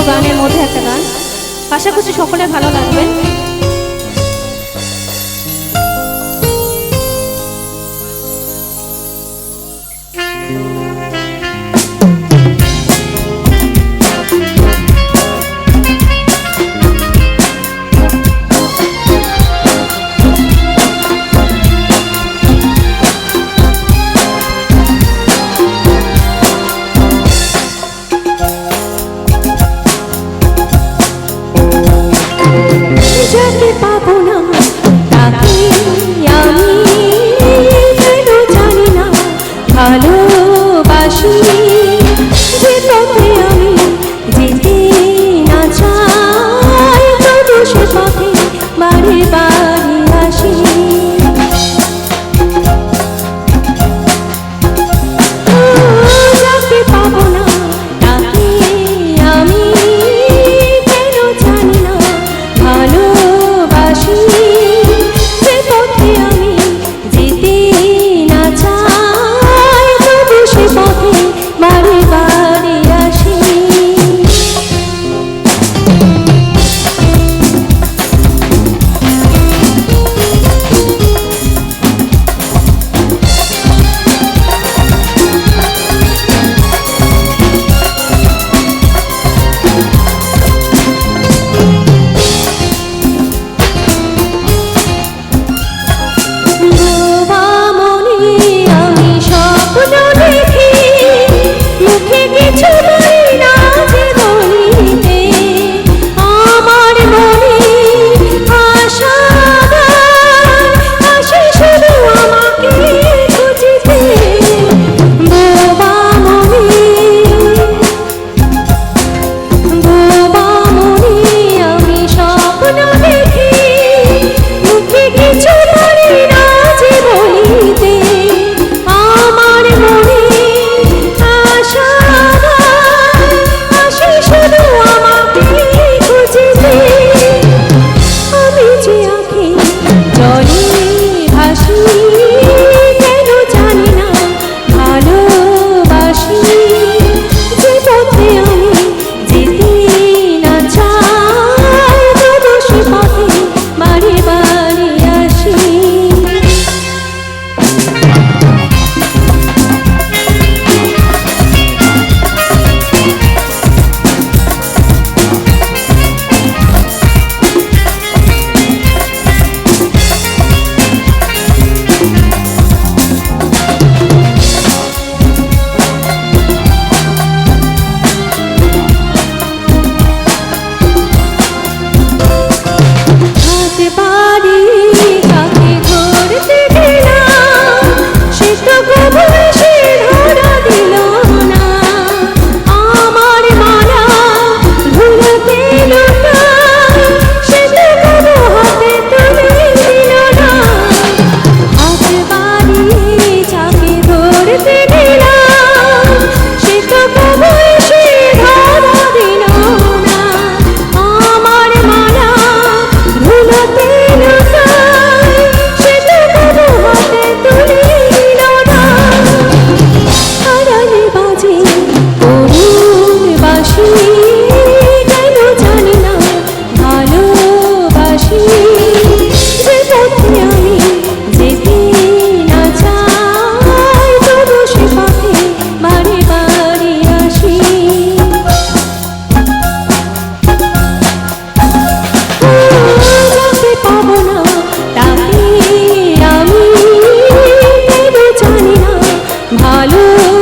গানের মধ্যে একটা গান, আশা করছি সকলের ভালো লাগবে। যাকে পাবো না তাকে আমি কেন জানি না ভালোবাসি, যে পথে আমি যেতে না চাই তবু সে পথে বারে বারে আসি। যাকে পাবো না তাকে আমি কেন জানি না ভালোবাসি, যে পথে আমি যেতে না চাই তবু সে পথে বারে বারে আসি। ভালো